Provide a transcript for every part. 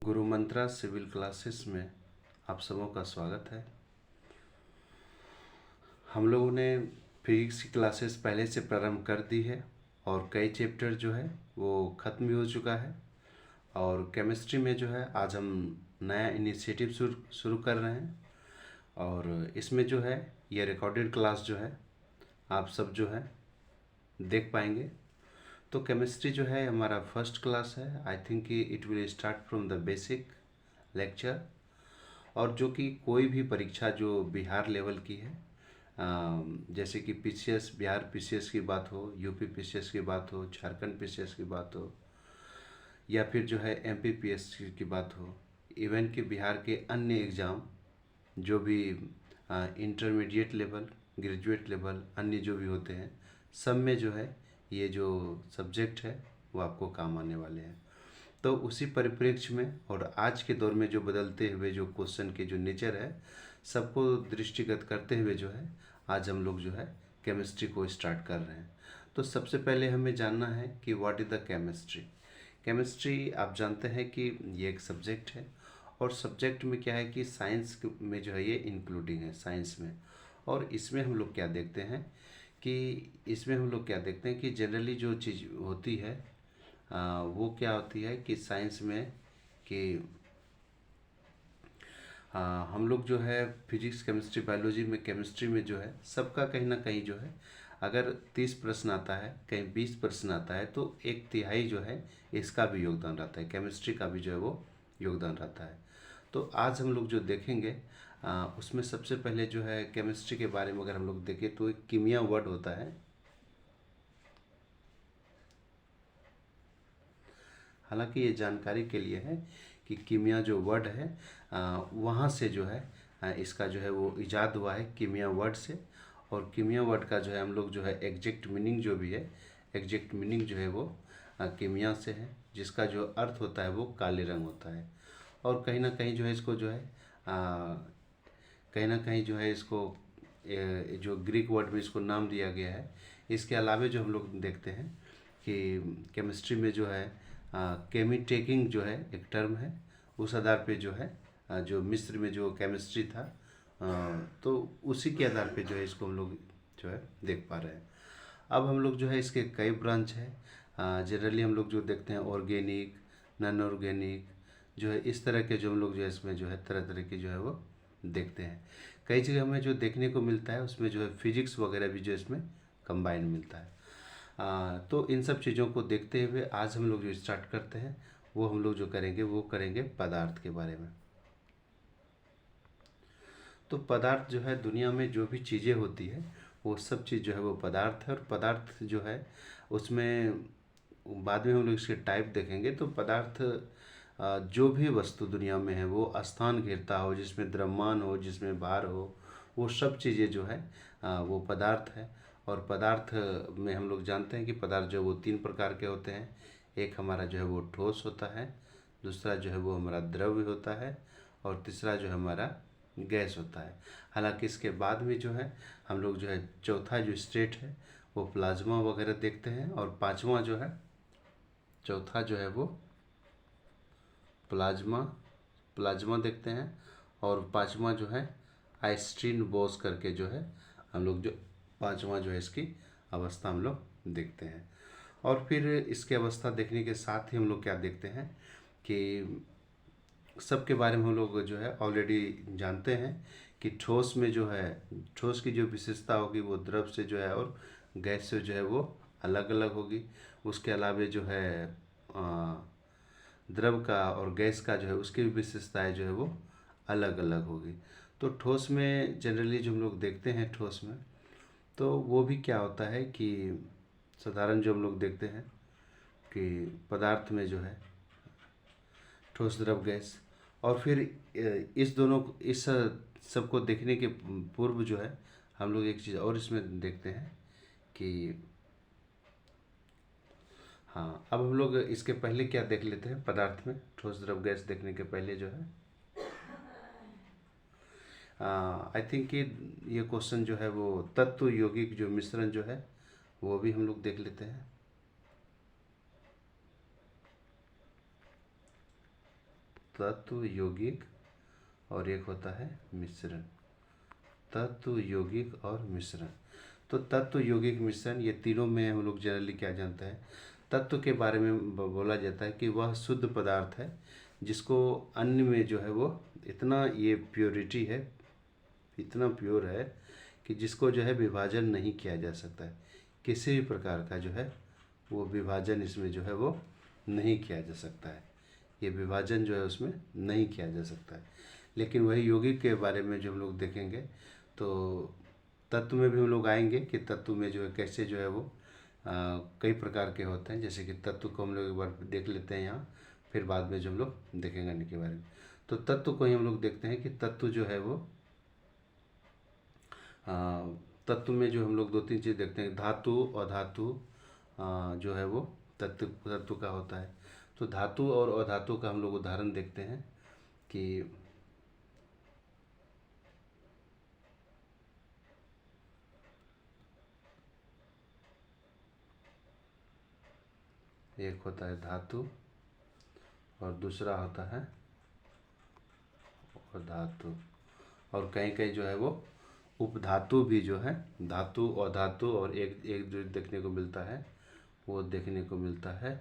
गुरु मंत्रा civil classes में आप सबों का स्वागत है। हम लोगों ने फिजिक्स की क्लासेस पहले से प्रारंभ कर दी है और कई चैप्टर जो है वो ख़त्म भी हो चुका है। और केमिस्ट्री में जो है आज हम नया इनिशिएटिव शुरू कर रहे हैं और इसमें जो है ये रिकॉर्डेड क्लास जो है आप सब जो है देख पाएंगे। तो केमिस्ट्री जो है हमारा फर्स्ट क्लास है। I think it will start from the basic lecture, और जो कि कोई भी परीक्षा जो बिहार लेवल की है, जैसे कि पीसीएस, बिहार पीसीएस की बात हो, यूपी पीसीएस की बात हो, झारखंड पीसीएस की बात हो, या फिर जो है एमपी पीएससी की बात हो, इवन कि बिहार के अन्य एग्ज़ाम जो भी इंटरमीडिएट लेवल, ग्रेजुएट लेवल, अन्य जो भी होते हैं, सब में जो है ये जो सब्जेक्ट है वो आपको काम आने वाले हैं। तो उसी परिप्रेक्ष्य में और आज के दौर में जो बदलते हुए जो क्वेश्चन के जो नेचर है, सबको दृष्टिगत करते हुए जो है आज हम लोग जो है केमिस्ट्री को स्टार्ट कर रहे हैं। तो सबसे पहले हमें जानना है कि what is the chemistry. Chemistry आप जानते हैं कि ये एक सब्जेक्ट है, और सब्जेक्ट में क्या है कि साइंस में जो है ये इंक्लूडिंग है साइंस में। और इसमें हम लोग क्या देखते हैं कि जनरली जो चीज़ होती है वो क्या होती है कि साइंस में कि हम लोग जो है फिजिक्स, केमिस्ट्री, बायोलॉजी में, केमिस्ट्री में जो है सबका कहीं ना कहीं जो है, अगर 30 प्रश्न आता है, कहीं 20 प्रश्न आता है, तो एक तिहाई जो है इसका भी योगदान रहता है, केमिस्ट्री का भी जो है वो योगदान रहता है। तो आज हम लोग जो देखेंगे उसमें सबसे पहले जो है केमिस्ट्री के बारे में अगर हम लोग देखें तो एक कीमिया वर्ड होता है। हालांकि ये जानकारी के लिए है कि कीमिया जो वर्ड है वहाँ से जो है इसका जो है वो इजाद हुआ है कीमिया वर्ड से। और कीमिया वर्ड का जो है हम लोग जो है एग्जैक्ट मीनिंग जो भी है, एग्जैक्ट मीनिंग जो है वो कीमिया से है, जिसका जो अर्थ होता है वो काले रंग होता है। और कहीं ना कहीं जो है इसको जो है कहीं ना कहीं जो है इसको जो ग्रीक वर्ड में इसको नाम दिया गया है। इसके अलावे जो हम लोग देखते हैं कि केमिस्ट्री में जो है केमी टेकिंग जो है एक टर्म है, उस आधार पे जो है जो मिस्र में जो केमिस्ट्री था तो उसी के आधार पे जो है इसको हम लोग जो है देख पा रहे हैं। अब हम लोग जो है इसके कई ब्रांच है। जनरली हम लोग जो देखते हैं ऑर्गेनिक, नॉन ऑर्गेनिक, जो है इस तरह के जो हम लोग जो है इसमें जो है तरह तरह की जो है वो देखते हैं। कई जगह हमें जो देखने को मिलता है उसमें जो है फिजिक्स वगैरह भी जो इसमें कंबाइन मिलता है। तो इन सब चीज़ों को देखते हुए आज हम लोग जो स्टार्ट करते हैं वो हम लोग जो करेंगे वो करेंगे पदार्थ के बारे में। तो पदार्थ जो है दुनिया में जो भी चीज़ें होती है वो सब चीज़ जो है वो पदार्थ है। और पदार्थ जो है उसमें बाद में हम लोग इसके टाइप देखेंगे। तो पदार्थ जो भी वस्तु दुनिया में है वो स्थान घेरता हो, जिसमें द्रव्यमान हो, जिसमें भार हो, वो सब चीज़ें जो है वो पदार्थ है। और पदार्थ में हम लोग जानते हैं कि पदार्थ जो है वो 3 प्रकार के होते हैं। एक हमारा जो है वो ठोस होता है, दूसरा जो है वो हमारा द्रव्य होता है, और तीसरा जो है हमारा गैस होता है। हालांकि इसके बाद में जो है हम लोग जो है चौथा जो स्टेट है वो प्लाज्मा वगैरह देखते हैं, और पांचवा जो है, चौथा जो है वो प्लाज्मा प्लाज्मा देखते हैं, और पांचवा जो है आइस्टीन बोस करके जो है हम लोग जो पांचवा जो है इसकी अवस्था हम लोग देखते हैं। और फिर इसकी अवस्था देखने के साथ ही हम लोग क्या देखते हैं कि सबके बारे में हम लोग जो है ऑलरेडी जानते हैं कि ठोस में जो है, ठोस की जो विशेषता होगी वो द्रव से जो है और गैस से जो है वो अलग अलग होगी। उसके अलावे जो है आ, द्रव का और गैस का जो है उसकी भी विशेषताएं जो है वो अलग अलग होगी। तो ठोस में जनरली जो हम लोग देखते हैं ठोस में, तो वो भी क्या होता है कि साधारण जो हम लोग देखते हैं कि पदार्थ में जो है ठोस, द्रव, गैस। और फिर इस दोनों इस सब को देखने के पूर्व जो है हम लोग एक चीज़ और इसमें देखते हैं कि हाँ, अब हम लोग इसके पहले क्या देख लेते हैं पदार्थ में, ठोस, द्रव, गैस देखने के पहले जो है आई थिंक कि ये क्वेश्चन जो है वो तत्व यौगिक जो मिश्रण जो है वो भी हम लोग देख लेते हैं। तत्व, यौगिक और एक होता है मिश्रण। तत्व, यौगिक और मिश्रण। तो तत्व, यौगिक, मिश्रण, ये तीनों में हम लोग जनरली क्या जानते हैं, तत्व के बारे में बोला जाता है कि वह शुद्ध पदार्थ है जिसको अन्य में जो है वो इतना ये प्योरिटी है, इतना प्योर है कि जिसको जो है विभाजन नहीं किया जा सकता है। किसी भी प्रकार का जो है वो विभाजन इसमें जो है वो नहीं किया जा सकता है। ये विभाजन जो है उसमें नहीं किया जा सकता है। लेकिन वही यौगिक के बारे में जो हम लोग देखेंगे तो तत्व में भी हम लोग आएंगे कि तत्व में जो है कैसे जो है वो कई प्रकार के होते हैं। जैसे कि तत्व को हम लोग एक बार देख लेते हैं यहाँ, फिर बाद में जो हम लोग देखेंगे अन्य के बारे में। तो तत्व को ही हम लोग देखते हैं कि तत्व जो है वो तत्व में जो हम लोग दो तीन चीज़ देखते हैं, धातु और अधातु जो है वो तत्व का होता है। तो धातु और अधातु का हम लोग उदाहरण देखते हैं कि एक होता है धातु और दूसरा होता है अधातु, और कहीं कहीं जो है वो उपधातु भी जो है, धातु और धातु और एक एक जो देखने को मिलता है वो देखने को मिलता है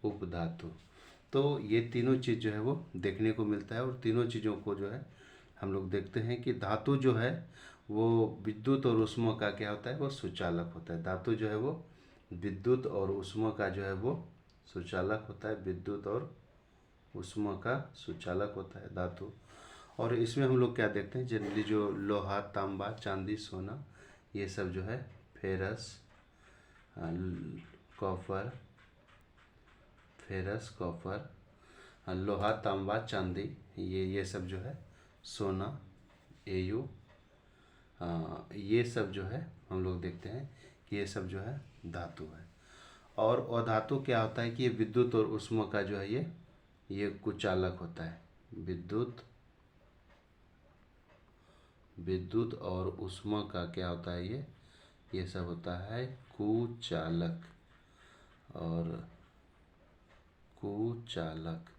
उपधातु। तो ये तीनों चीज़ जो है वो देखने को मिलता है, और तीनों चीज़ों को जो है हम लोग देखते हैं कि धातु जो है वो विद्युत और ऊष्मा का क्या होता है, वो सुचालक होता है। धातु जो है वो विद्युत और ऊष्मा का जो है वो सुचालक होता है, विद्युत और ऊष्मा का सुचालक होता है धातु। और इसमें हम लोग क्या देखते हैं, जनरली जो लोहा, तांबा, चांदी, सोना, ये सब जो है फेरस, कॉपर, फेरस, कॉपर, लोहा, तांबा, चांदी, ये सब जो है सोना, एयू, ये सब जो है हम लोग देखते हैं कि ये सब जो है धातु है। और अधातु क्या होता है कि ये विद्युत और ऊष्मा का जो है ये कुचालक होता है। विद्युत और ऊष्मा का क्या होता है, ये सब होता है कुचालक और कुचालक।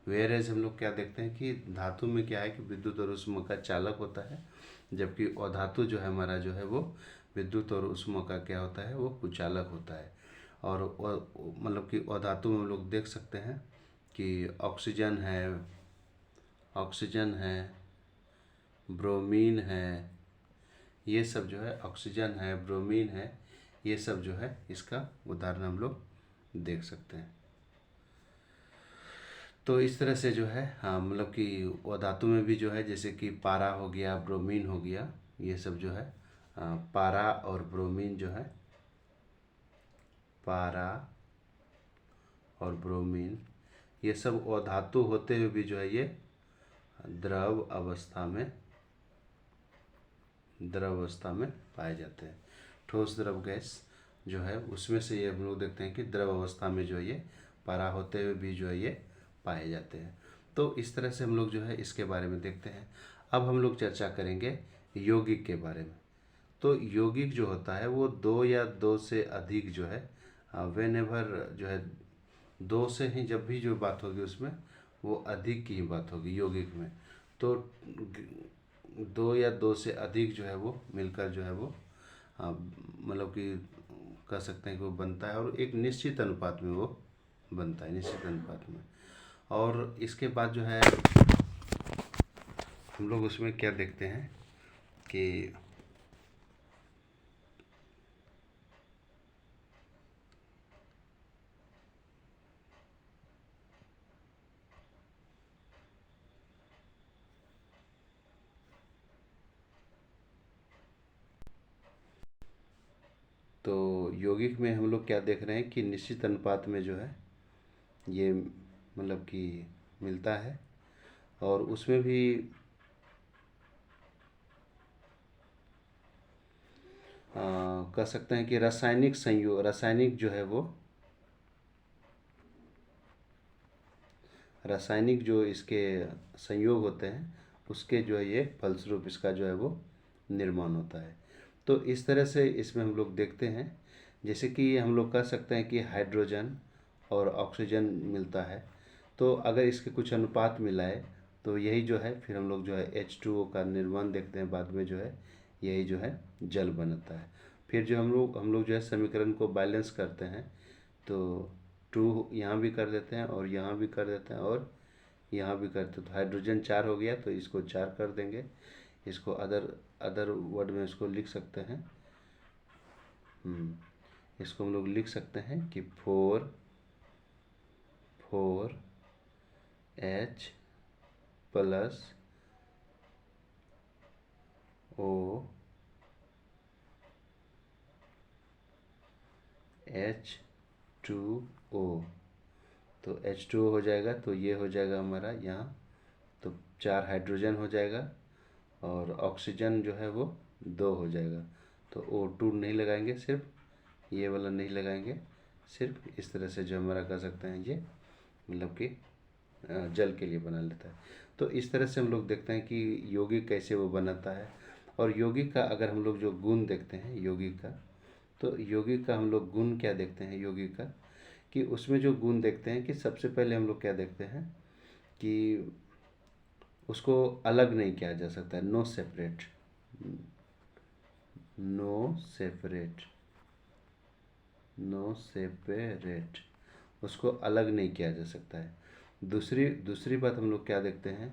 वेयरएज हम लोग क्या देखते हैं कि धातु में क्या है कि विद्युत और ऊष्मा का चालक होता है, जबकि अधातु जो है हमारा जो है वो विद्युत और ऊष्मा का क्या होता है, वो कुचालक होता है। और मतलब कि अधातु में हम लोग देख सकते हैं कि ऑक्सीजन है, ब्रोमीन है, ये सब जो है, ऑक्सीजन है, ब्रोमीन है, ये सब जो है इसका उदाहरण हम लोग देख सकते हैं। तो इस तरह से जो है हाँ, मतलब कि धातु में भी जो है जैसे कि पारा हो गया, ब्रोमीन हो गया, ये सब जो है पारा और ब्रोमीन जो है, पारा और ब्रोमीन, ये सब अधातु होते हुए भी जो है ये द्रव अवस्था में पाए जाते हैं। ठोस, द्रव, गैस जो है उसमें से ये हम लोग देखते हैं कि द्रव अवस्था में जो है ये पारा होते हुए भी जो है ये पाए जाते हैं। तो इस तरह से हम लोग जो है इसके बारे में देखते हैं। अब हम लोग चर्चा करेंगे यौगिक के बारे में। तो यौगिक जो होता है वो दो या दो से अधिक जो है वेन एवर जो है दो से ही जब भी जो बात होगी उसमें वो अधिक की ही बात होगी यौगिक में। तो दो या दो से अधिक जो है वो मिलकर जो है वो मतलब कि कह सकते हैं कि वो बनता है, और एक निश्चित अनुपात में वो बनता है, निश्चित अनुपात में। और इसके बाद जो है हम लोग उसमें क्या देखते हैं कि तो यौगिक में हम लोग क्या देख रहे हैं कि निश्चित अनुपात में जो है ये मतलब कि मिलता है, और उसमें भी कह सकते हैं कि रासायनिक जो है वो रासायनिक जो इसके संयोग होते हैं उसके जो है ये फलस्वरूप इसका जो है वो निर्माण होता है। तो इस तरह से इसमें हम लोग देखते हैं, जैसे कि हम लोग कह सकते हैं कि हाइड्रोजन और ऑक्सीजन मिलता है। तो अगर इसके कुछ अनुपात मिलाए तो यही जो है फिर हम लोग जो है H2O का निर्माण देखते हैं बाद में जो है यही जो है जल बनता है। फिर जो हम लोग जो है समीकरण को बैलेंस करते हैं तो 2 यहाँ भी कर देते हैं और यहाँ भी कर देते हैं और यहाँ भी करते हैं। तो हाइड्रोजन 4 हो गया तो इसको 4 कर देंगे। इसको अदर अदर वर्ड में इसको लिख सकते हैं। इसको हम लोग लिख सकते हैं कि 4H प्लस O H2O। तो H2O हो जाएगा तो ये हो जाएगा हमारा यहाँ, तो 4 हाइड्रोजन हो जाएगा और ऑक्सीजन जो है वो 2 हो जाएगा। तो O2 नहीं लगाएंगे, सिर्फ ये वाला नहीं लगाएंगे, सिर्फ इस तरह से जो हमारा कर सकते हैं ये मतलब कि जल के लिए बना लेता है। तो इस तरह से हम लोग देखते हैं कि यौगिक कैसे वो बनाता है। और यौगिक का अगर हम लोग जो गुण देखते हैं यौगिक का, तो यौगिक का हम लोग गुण क्या देखते हैं यौगिक का, कि उसमें जो गुण देखते हैं कि सबसे पहले हम लोग क्या देखते हैं कि उसको अलग नहीं किया जा सकता है, नो सेपरेट, उसको अलग नहीं किया जा सकता है। दूसरी बात हम लोग क्या देखते हैं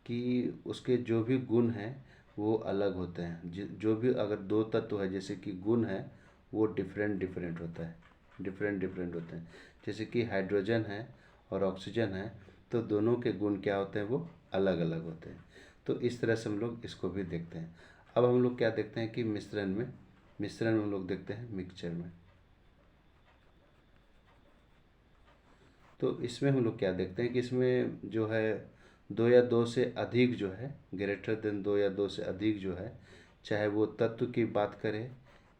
कि उसके जो भी गुण हैं वो अलग होते हैं। जो भी अगर 2 तत्व है जैसे कि गुण है वो डिफरेंट होता है, डिफरेंट होते हैं। जैसे कि हाइड्रोजन है और ऑक्सीजन है तो दोनों के गुण क्या होते हैं वो अलग अलग होते हैं। तो इस तरह से हम लोग इसको भी देखते हैं। अब हम लोग क्या देखते हैं कि मिश्रण में हम लोग देखते हैं मिक्सचर में। तो इसमें हम लोग क्या देखते हैं कि इसमें जो है 2 या 2 से अधिक जो है, ग्रेटर देन 2 या 2 से अधिक जो है, चाहे वो तत्व की बात करें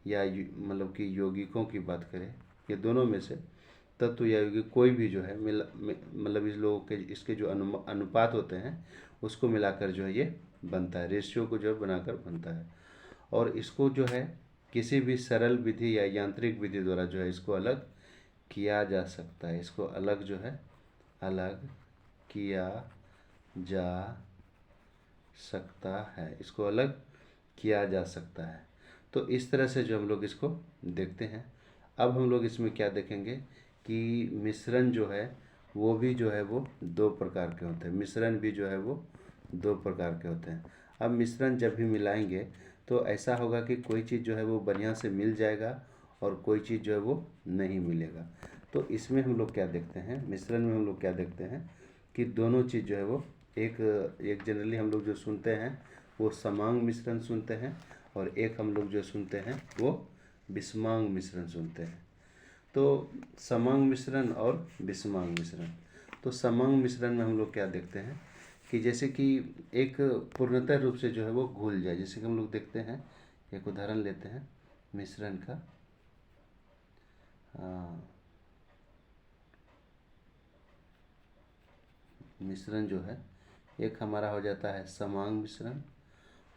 या मतलब कि यौगिकों की बात करें, ये दोनों में से तत्व या यौगिक कोई भी जो है मतलब इस लोगों के इसके जो अनुपात होते हैं उसको मिलाकर जो है ये बनता है, रेशियो को जो है बनाकर बनता है। और इसको जो है किसी भी सरल विधि या यांत्रिक विधि द्वारा जो है इसको अलग किया जा सकता है, इसको अलग जो है अलग किया जा सकता है, इसको अलग किया जा सकता है। तो इस तरह से जो हम लोग इसको देखते हैं। अब हम लोग इसमें क्या देखेंगे कि मिश्रण जो है वो भी जो है वो 2 प्रकार के होते हैं, मिश्रण भी जो है वो 2 प्रकार के होते हैं। अब मिश्रण जब भी मिलाएंगे तो ऐसा होगा कि कोई चीज़ जो है वो बढ़िया से मिल जाएगा और कोई चीज़ जो है वो नहीं मिलेगा। तो इसमें हम लोग क्या देखते हैं, मिश्रण में हम लोग क्या देखते हैं कि दोनों चीज़ जो है वो एक जनरली हम लोग जो सुनते हैं वो समांग मिश्रण सुनते हैं और एक हम लोग जो सुनते हैं वो विषमांग मिश्रण सुनते हैं। तो समांग मिश्रण और विषमांग मिश्रण, तो समांग मिश्रण में हम लोग क्या देखते हैं कि जैसे कि एक पूर्णतः रूप से जो है वो घुल जाए। जैसे कि हम लोग देखते हैं, एक उदाहरण लेते हैं मिश्रण का। मिश्रण जो है एक हमारा हो जाता है समांग मिश्रण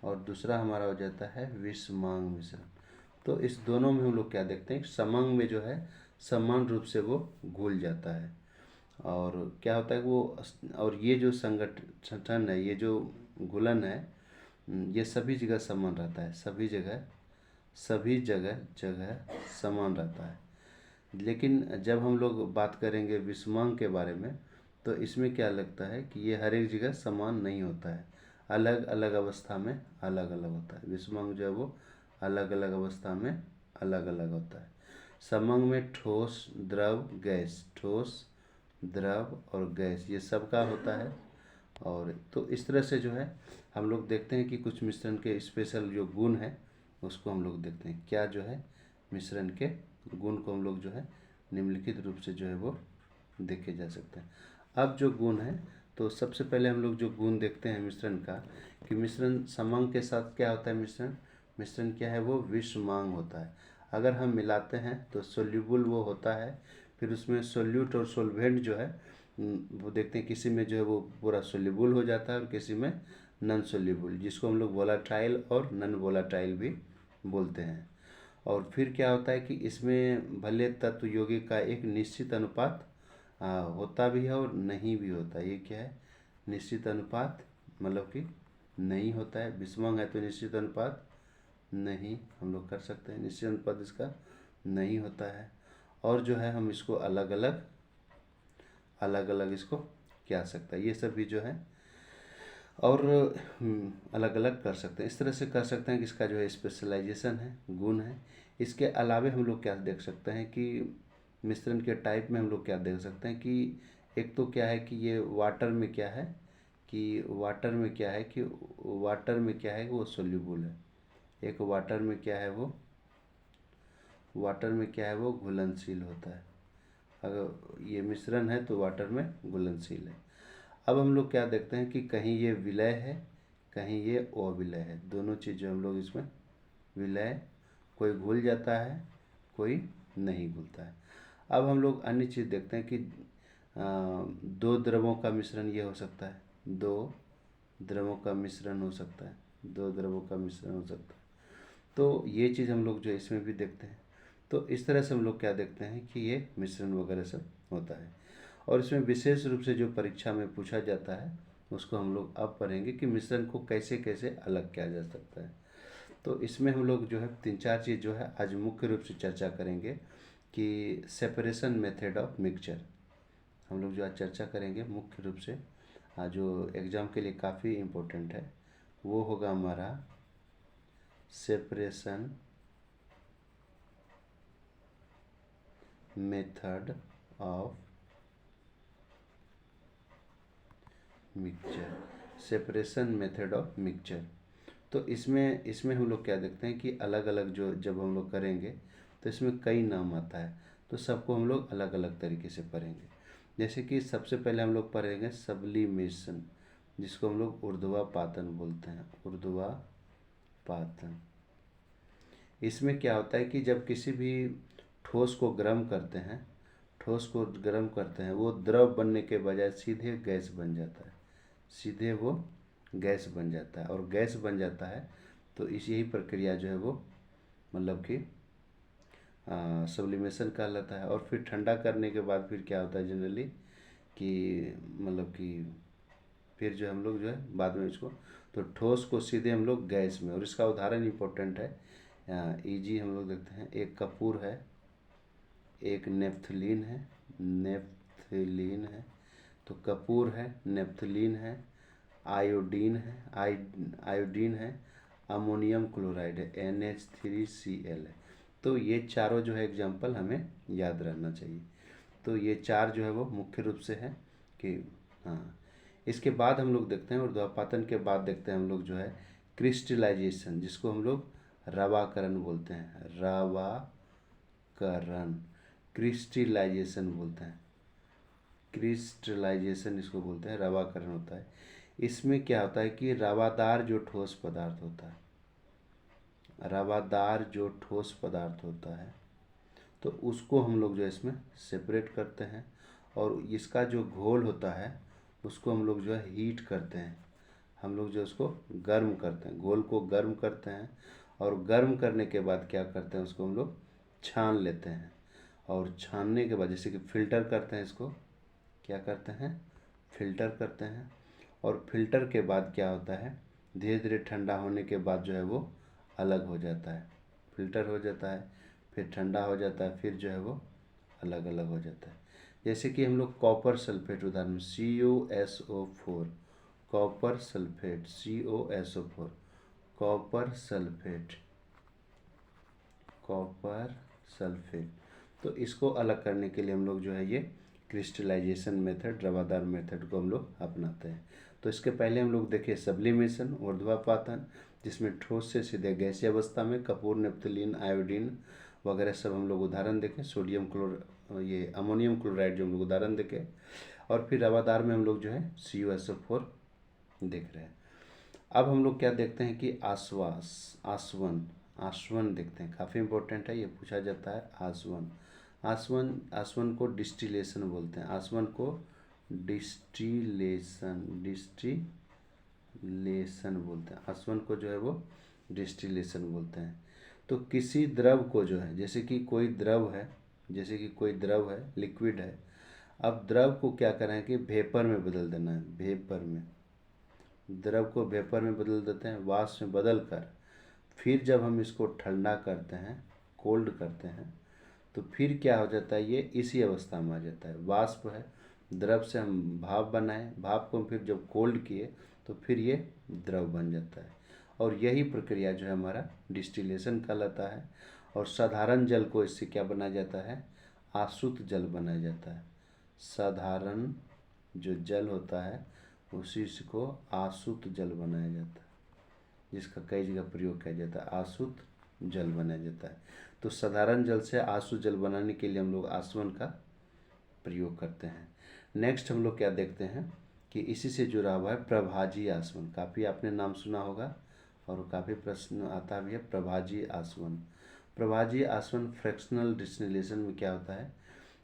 और दूसरा हमारा हो जाता है विषमांग मिश्रण। तो इस दोनों में हम लोग क्या देखते हैं, समांग में जो है समान रूप से वो घुल जाता है और क्या होता है वो, और ये जो संगठन है, ये जो घुलन है, ये सभी जगह समान रहता है, सभी जगह समान रहता है। लेकिन जब हम लोग बात करेंगे विषमांग के बारे में तो इसमें क्या लगता है कि ये हर एक जगह समान नहीं होता है, अलग अलग अवस्था में अलग अलग होता है। विषमांग जो है वो अलग अलग अवस्था में अलग अलग होता है। समंग में ठोस द्रव और गैस ये सब का होता है। और तो इस तरह से जो है हम लोग देखते हैं कि कुछ मिश्रण के स्पेशल जो गुण है उसको हम लोग देखते हैं। क्या जो है मिश्रण के गुण को हम लोग जो है निम्नलिखित रूप से जो है वो देखे जा सकते हैं। अब जो गुण है तो सबसे पहले हम लोग जो गुण देखते हैं मिश्रण का कि मिश्रण समांग के साथ क्या होता है, मिश्रण क्या है वो विषमांग होता है। अगर हम मिलाते हैं तो सोल्यूबल वो होता है, फिर उसमें सोल्यूट और सोलवेंट जो है वो देखते हैं, किसी में जो है वो पूरा सोल्यूबल हो जाता है और किसी में नॉन सोल्यूबल, जिसको हम लोग वोलाटाइल और नॉन वोलाटाइल भी बोलते हैं। और फिर क्या होता है कि इसमें भले तत्व यौगिक का एक निश्चित अनुपात होता भी है और नहीं भी होता है। ये क्या है? निश्चित अनुपात, मतलब कि नहीं होता है। विषमंग है तो निश्चित अनुपात नहीं हम लोग कर सकते हैं, निश्चित अनुपात इसका नहीं होता है। और जो है हम इसको अलग अलग इसको क्या सकता है, ये सब भी जो है और अलग अलग कर सकते हैं। इस तरह से कर सकते हैं कि इसका जो है स्पेशलाइजेशन है, गुण है। इसके अलावे हम लोग क्या देख सकते हैं कि मिश्रण के टाइप में हम लोग क्या देख सकते हैं कि एक तो क्या है कि ये वाटर में क्या है कि वाटर में क्या है वो सोल्यूबल है। एक वाटर में क्या है वो घुलनशील होता है। अगर ये मिश्रण है तो वाटर में घुलनशील है। अब हम लोग क्या देखते हैं कि कहीं ये विलय है, कहीं ये अविलय है। दोनों चीज़ें हम लोग इसमें विलय, कोई घुल जाता है, कोई नहीं घुलता है। अब हम लोग अन्य चीज़ देखते हैं कि दो द्रवों का मिश्रण ये हो सकता है, दो द्रवों का मिश्रण हो सकता है, दो द्रवों का मिश्रण हो सकता है। तो ये चीज़ हम लोग जो इसमें भी देखते हैं। तो इस तरह से हम लोग क्या देखते हैं कि ये मिश्रण वगैरह सब होता है। और इसमें विशेष रूप से जो परीक्षा में पूछा जाता है उसको हम लोग अब पढ़ेंगे कि मिश्रण को कैसे कैसे अलग किया जा सकता है। तो इसमें हम लोग जो है 3-4 चीज़ जो है आज मुख्य रूप से चर्चा करेंगे कि सेपरेशन मेथड ऑफ मिक्सचर। हम लोग जो आज चर्चा करेंगे मुख्य रूप से आज जो एग्ज़ाम के लिए काफ़ी इम्पोर्टेंट है वो होगा हमारा separation method of mixture, separation method of mixture. तो इसमें हम लोग क्या देखते हैं कि अलग अलग जो जब हम लोग करेंगे तो इसमें कई नाम आता है, तो सबको हम लोग अलग अलग तरीके से पढ़ेंगे। जैसे कि सबसे पहले हम लोग पढ़ेंगे सब्लिमेशन, जिसको हम लोग ऊर्ध्वापातन बोलते हैं, ऊर्ध्वापातन। इसमें क्या होता है कि जब किसी भी ठोस को गर्म करते हैं, वो द्रव बनने के बजाय सीधे गैस बन जाता है, सीधे वो गैस बन जाता है। और गैस बन जाता है तो यही प्रक्रिया जो है वो मतलब कि सब्लिमेशन कहलाता है। और फिर ठंडा करने के बाद फिर क्या होता है जनरली कि मतलब कि फिर जो हम लोग जो है बाद में इसको तो ठोस को सीधे हम लोग गैस में, और इसका उदाहरण इम्पोर्टेंट है, इजी हम लोग देखते हैं। एक कपूर है, एक नेफ्थलीन है, तो कपूर है, नेफ्थलीन है, आयोडीन है, अमोनियम क्लोराइड है, NH3Cl है। तो ये चारों जो है एग्जाम्पल हमें याद रहना चाहिए। तो ये चार जो है वो मुख्य रूप से है कि हाँ। इसके बाद हम लोग देखते हैं ऊर्ध्वापातन के बाद देखते हैं हम लोग जो है क्रिस्टलाइजेशन, जिसको हम लोग रवाकरण बोलते हैं, रवाकरण, क्रिस्टलाइजेशन बोलते हैं, क्रिस्टलाइजेशन इसको बोलते हैं, रवाकरण होता है। इसमें क्या होता है कि रवादार जो ठोस पदार्थ होता है तो उसको हम लोग जो है इसमें सेपरेट करते हैं, और इसका जो घोल होता है उसको हम लोग जो है हीट करते हैं। हम लोग जो उसको गर्म करते हैं, घोल को गर्म करते हैं, और गर्म करने के बाद क्या करते हैं उसको हम लोग छान लेते हैं। और छानने के बाद जैसे कि फ़िल्टर करते हैं, इसको क्या करते हैं, फ़िल्टर करते हैं। और फिल्टर के बाद क्या होता है, धीरे धीरे ठंडा होने के बाद जो है वो अलग हो जाता है, फिल्टर हो जाता है, फिर ठंडा हो जाता है, फिर जो है वो अलग अलग हो जाता है। जैसे कि हम लोग कॉपर सल्फेट उदाहरण COSO4, copper sulphate COSO4, copper sulphate. तो इसको अलग करने के लिए हम लोग जो है ये क्रिस्टलाइजेशन मेथड, रवादार मेथड को हम लोग अपनाते हैं। तो इसके पहले हम लोग देखें सब्लिमेशन, ऊर्ध्वापातन, जिसमें ठोस से सीधे गैसीय अवस्था में कपूर, नेफ्थलीन, आयोडीन वगैरह सब हम लोग उदाहरण देखें, ये अमोनियम क्लोराइड जो हम लोग उदाहरण देखें। और फिर रवादार में हम लोग जो है COSO4 देख रहे हैं। अब हम लोग क्या देखते हैं कि आसवन देखते हैं, काफ़ी इंपॉर्टेंट है, ये पूछा जाता है। आसवन को डिस्टिलेशन बोलते हैं, डिस्टिलेशन बोलते हैं, आसवन को जो है वो डिस्टिलेशन बोलते हैं। तो किसी द्रव को जो है जैसे कि कोई द्रव है लिक्विड है, अब द्रव को क्या करें कि वेपर में बदल देना है, वेपर में, द्रव को वेपर में बदल देते हैं, वाष्प में बदल कर फिर जब हम इसको ठंडा करते हैं, कोल्ड करते हैं, तो फिर क्या हो जाता है, ये इसी अवस्था में आ जाता है। वाष्प है, द्रव से हम भाप बनाए, भाप को हम फिर जब कोल्ड किए तो फिर ये द्रव बन जाता है। और यही प्रक्रिया जो है हमारा डिस्टिलेशन कहलाता है। और साधारण जल को इससे क्या बनाया जाता है, आसुत जल बनाया जाता है। साधारण जो जल होता है उसी को आसुत जल बनाया जाता है, जिसका कई जगह प्रयोग किया जाता है, आसुत जल बनाया जाता है। तो साधारण जल से आसुत जल बनाने के लिए हम लोग आसवन का प्रयोग करते हैं। नेक्स्ट हम लोग क्या देखते हैं कि इसी से जुड़ा हुआ है प्रभाजी आसवन। काफ़ी आपने नाम सुना होगा और काफ़ी प्रश्न आता भी है, प्रभाजी आसवन। प्रभाजी आसवन फ्रैक्शनल डिस्टिलेशन में क्या होता है,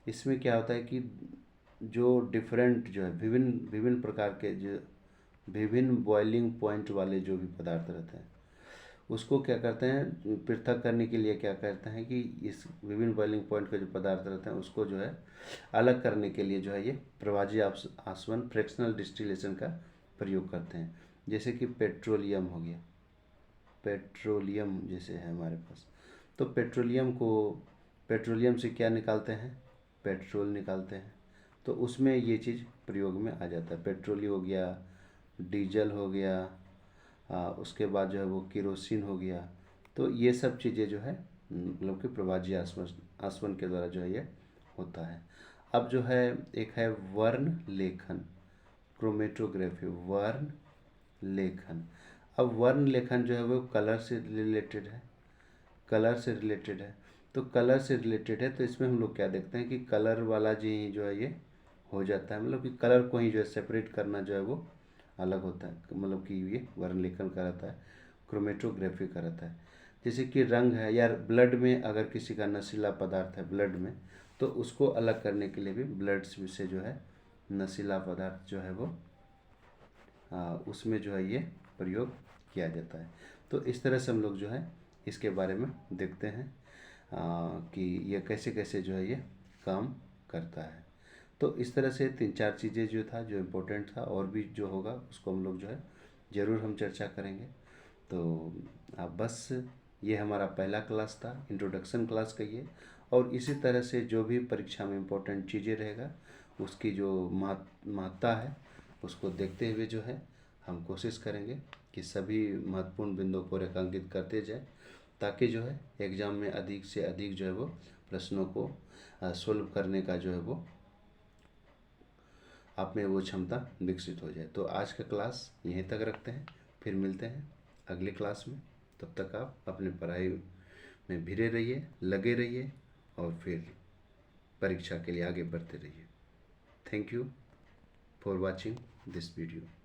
इसमें क्या होता है कि जो डिफरेंट जो है विभिन्न विभिन्न प्रकार के जो विभिन्न बॉइलिंग पॉइंट वाले जो भी पदार्थ रहते हैं उसको क्या करते हैं, पृथक करने के लिए क्या करते हैं कि इस विभिन्न बॉइलिंग पॉइंट के जो पदार्थ रहते हैं उसको जो है अलग करने के लिए जो है ये प्रभाजी आसवन फ्रैक्शनल डिस्टिलेशन का प्रयोग करते हैं। जैसे कि पेट्रोलियम हो गया, पेट्रोलियम जैसे है हमारे पास, तो पेट्रोलियम से क्या निकालते हैं, पेट्रोल निकालते हैं, तो उसमें ये चीज़ प्रयोग में आ जाता है। पेट्रोल हो गया, डीजल हो गया, उसके बाद जो है वो केरोसिन हो गया। तो ये सब चीज़ें जो है मतलब कि प्रभाजी आसवन के द्वारा जो है ये होता है। अब जो है एक है वर्ण लेखन, क्रोमेटोग्राफी, वर्ण लेखन। अब वर्ण लेखन जो है वो कलर से रिलेटेड है, कलर से रिलेटेड है। तो कलर से रिलेटेड है तो इसमें हम लोग क्या देखते हैं कि कलर वाला जी जो है ये हो जाता है, मतलब कि कलर को ही जो है सेपरेट करना जो है वो अलग होता है, मतलब कि ये वर्ण लेखन कराता है, क्रोमेटोग्राफी कराता है। जैसे कि रंग है या ब्लड में अगर किसी का नशीला पदार्थ है ब्लड में, तो उसको अलग करने के लिए भी ब्लड से जो है नशीला पदार्थ जो है वो उसमें जो है ये प्रयोग किया जाता है। तो इस तरह से हम लोग जो है इसके बारे में देखते हैं कि ये कैसे कैसे जो है ये काम करता है। तो इस तरह से 3-4 चीज़ें जो था जो इम्पोर्टेंट था, और भी जो होगा उसको हम लोग जो है ज़रूर हम चर्चा करेंगे। तो अब बस ये हमारा पहला क्लास था, इंट्रोडक्शन क्लास कहिए। और इसी तरह से जो भी परीक्षा में इम्पोर्टेंट चीज़ें रहेगा उसकी जो महत्ता है उसको देखते हुए जो है हम कोशिश करेंगे कि सभी महत्वपूर्ण बिंदुओं को रेखांकित करते जाएं, ताकि जो है एग्ज़ाम में अधिक से अधिक जो है वो प्रश्नों को सोल्व करने का जो है वो आप में वो क्षमता विकसित हो जाए। तो आज का क्लास यहीं तक रखते हैं, फिर मिलते हैं अगले क्लास में। तब तक आप अपने पढ़ाई में भिड़े रहिए, लगे रहिए और फिर परीक्षा के लिए आगे बढ़ते रहिए। Thank you for watching this video.